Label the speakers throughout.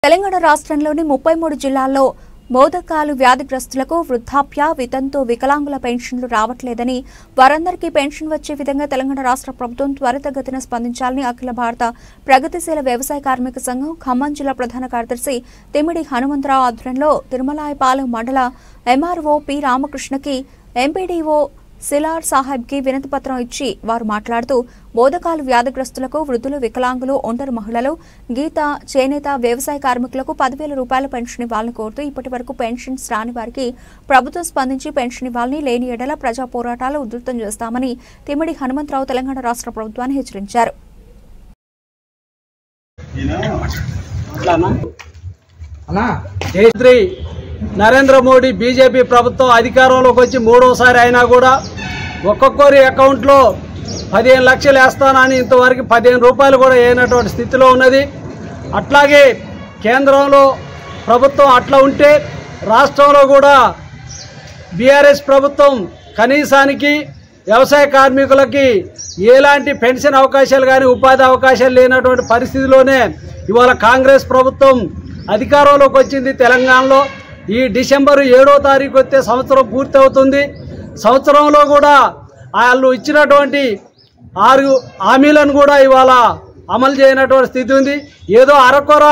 Speaker 1: తెలంగాణ రాష్ట్రంలోని 33 జిల్లాల్లో మోదకాలు వ్యాధిగ్రస్తులకు వృద్ధాప్య, వితంతు, వికలాంగుల పెన్షన్లు రావట్లేదని, వారందరికీ పెన్షన్ వచ్చే విధంగా తెలంగాణ రాష్ట్ర ప్రభుత్వం త్వరితగతిన స్పందించాలని అఖిల భారత ప్రగతిశీల వ్యవసాయ కార్మిక సంఘం ఖమ్మం జిల్లా ప్రధాన కార్యదర్శి తిమిడి హనుమంతరావు ఆధ్వర్యంలో తిరుమలాయపాలెం మండల ఎంఆర్ఓ పి రామకృష్ణకి, ఎంపీడీఓ సిలార్ సాహెబ్కి వినతి పత్రం ఇచ్చి వారు మాట్లాడుతూ బోధకాలు వ్యాధిగ్రస్తులకు, వృద్ధులు, వికలాంగులు, ఒంటరి మహిళలు, గీత, చేనేత, వ్యవసాయ కార్మికులకు 10,000 రూపాయల పెన్షన్ ఇవ్వాలని కోరుతూ ఇప్పటి వరకు పెన్షన్స్ రాని వారికి ప్రభుత్వం స్పందించి పెన్షన్ ఇవ్వాలని, లేని ఎడల ప్రజా పోరాటాలు ఉధృతం చేస్తామని తిమిడి హనుమంతరావు తెలంగాణ రాష్ట్ర ప్రభుత్వాన్ని హెచ్చరించారు.
Speaker 2: నరేంద్ర మోడీ బీజేపీ ప్రభుత్వం అధికారంలోకి వచ్చి మూడోసారి అయినా కూడా ఒక్కొక్కరి అకౌంట్లో 15 లక్షలు వేస్తానని ఇంతవరకు 15 రూపాయలు కూడా వేయనటువంటి స్థితిలో ఉన్నది. అట్లాగే కేంద్రంలో ప్రభుత్వం అట్లా ఉంటే రాష్ట్రంలో కూడా బీఆర్ఎస్ ప్రభుత్వం కనీసానికి వ్యవసాయ కార్మికులకి ఎలాంటి పెన్షన్ అవకాశాలు కానీ ఉపాధి అవకాశాలు లేనటువంటి పరిస్థితిలోనే ఇవాళ కాంగ్రెస్ ప్రభుత్వం అధికారంలోకి వచ్చింది. తెలంగాణలో ఈ డిసెంబర్ 7వ తారీఖు వస్తే సంవత్సరం పూర్తి అవుతుంది. సంవత్సరంలో కూడా వాళ్ళు ఇచ్చినటువంటి 6 హామీలను కూడా ఇవాళ అమలు చేయనటువంటి స్థితి ఉంది. ఏదో అరకొర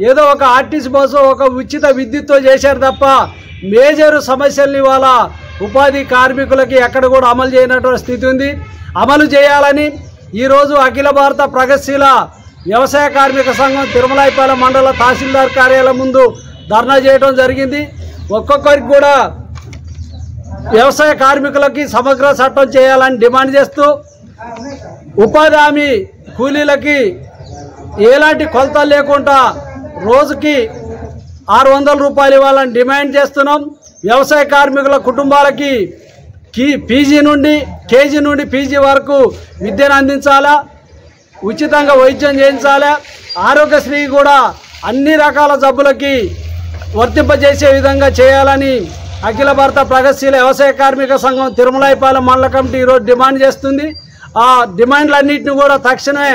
Speaker 2: ఏదో ఒక ఆర్టీసీ బస్సు ఒక ఉచిత విద్యుత్తో చేశారు తప్ప మేజర్ సమస్యలు ఇవాళ ఉపాధి కార్మికులకి ఎక్కడ కూడా అమలు చేయనటువంటి స్థితి ఉంది. అమలు చేయాలని ఈరోజు అఖిల భారత ప్రగతిశీల వ్యవసాయ కార్మిక సంఘం తిరుమలాయపాలెం మండల తహసీల్దార్ కార్యాలయం ముందు ధర్నా చేయడం జరిగింది. ఒక్కొక్కరికి కూడా వ్యవసాయ కార్మికులకి సమగ్ర చట్టం చేయాలని డిమాండ్ చేస్తూ ఉపాధి హామీ కూలీలకి ఎలాంటి కొలతలు లేకుండా రోజుకి 600 రూపాయలు ఇవ్వాలని డిమాండ్ చేస్తున్నాం. వ్యవసాయ కార్మికుల కుటుంబాలకి పీజీ నుండి కేజీ నుండి పీజీ వరకు విద్యను అందించాలా, ఉచితంగా వైద్యం చేయించాలా, ఆరోగ్యశ్రీ కూడా అన్ని రకాల జబ్బులకి వర్తింపజేసే విధంగా చేయాలని అఖిల భారత ప్రగతిశీల వ్యవసాయ కార్మిక సంఘం తిరుమలాయపాలెం మండల కమిటీ ఈరోజు డిమాండ్ చేస్తుంది. ఆ డిమాండ్లన్నింటినీ కూడా తక్షణమే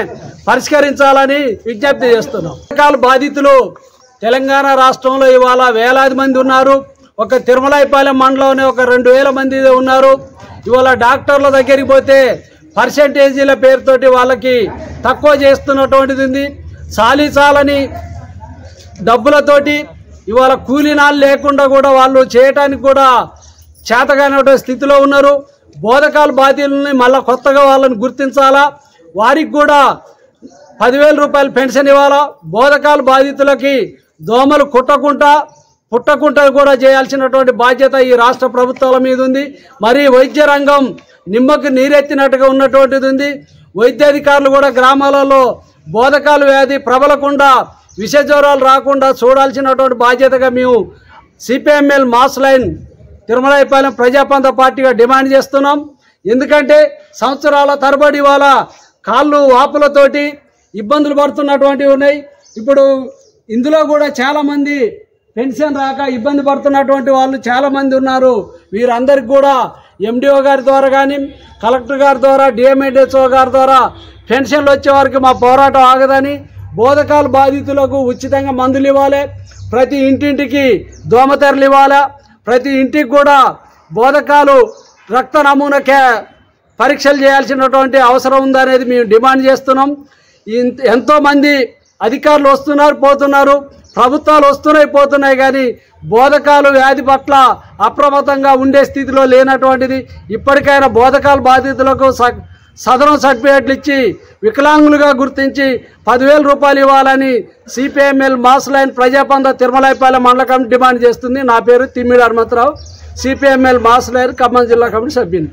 Speaker 2: పరిష్కరించాలని విజ్ఞప్తి చేస్తున్నాం. రకాల బాధితులు తెలంగాణ రాష్ట్రంలో ఇవాళ వేలాది మంది ఉన్నారు. ఒక తిరుమలాయపాలెం మండలంలోనే ఒక 2,000 మంది ఉన్నారు. ఇవాళ డాక్టర్ల దగ్గరికి పోతే పర్సెంటేజీల పేరుతోటి వాళ్ళకి తక్కువ చేస్తున్నటువంటిది ఉంది. చాలని డబ్బులతోటి ఇవాళ కూలీనాలు లేకుండా కూడా వాళ్ళు చేయటానికి కూడా చేతగానటువంటి స్థితిలో ఉన్నారు. బోధకాల బాధ్యులని మళ్ళీ కొత్తగా వాళ్ళని గుర్తించాలా, వారికి కూడా 10,000 రూపాయలు పెన్షన్ ఇవ్వాలా. బోధకాల బాధితులకి దోమలు పుట్టకుండా కూడా చేయాల్సినటువంటి బాధ్యత ఈ రాష్ట్ర ప్రభుత్వాల మీద ఉంది. మరి వైద్య రంగం నిమ్మకు నీరెత్తినట్టుగా ఉన్నటువంటిది ఉంది. వైద్యాధికారులు కూడా గ్రామాలలో బోధకాల వ్యాధి ప్రబలకుండా, విష జ్వరాలు రాకుండా చూడాల్సినటువంటి బాధ్యతగా మేము సిపిఎంఎల్ మాస్ లైన్ తిరుమలాయపాలెం ప్రజాపంత పార్టీగా డిమాండ్ చేస్తున్నాం. ఎందుకంటే సంవత్సరాల తరబడి వాళ్ళ కాళ్ళు వాపులతోటి ఇబ్బందులు పడుతున్నటువంటివి ఉన్నాయి. ఇప్పుడు ఇందులో కూడా చాలామంది పెన్షన్ రాక ఇబ్బంది పడుతున్నటువంటి వాళ్ళు చాలామంది ఉన్నారు. వీరందరికీ కూడా ఎండిఓ గారి ద్వారా కానీ, కలెక్టర్ గారి ద్వారా, డిఎంఎడ్ఎస్ఓ గారి ద్వారా పెన్షన్లు వచ్చే వారికి మా పోరాటం ఆగదని, బోధకాల బాధితులకు ఉచితంగా మందులు ఇవ్వాలి, ప్రతి ఇంటింటికి దోమతెరలు ఇవ్వాలి, ప్రతి ఇంటికి కూడా బోధకాలు రక్త నమూనా పరీక్షలు చేయాల్సినటువంటి అవసరం ఉందనేది మేము డిమాండ్ చేస్తున్నాం. ఎంతోమంది అధికారులు వస్తున్నారు పోతున్నారు, ప్రభుత్వాలు వస్తున్నాయి పోతున్నాయి, కానీ బోధకాలు వ్యాధి పట్ల అప్రమత్తంగా ఉండే స్థితిలో లేనటువంటిది. ఇప్పటికైనా బోధకాల బాధితులకు సదరం సర్టిఫికేట్లు ఇచ్చి వికలాంగులుగా గుర్తించి 10,000 రూపాయలు ఇవ్వాలని CPML mass line Prajapantha Tirumalayapalem మండల కమిటీ డిమాండ్ చేస్తుంది. నా పేరు Thimmidi Hanumantharao, CPML mass line Khammam జిల్లా కమిటీ సభ్యుని.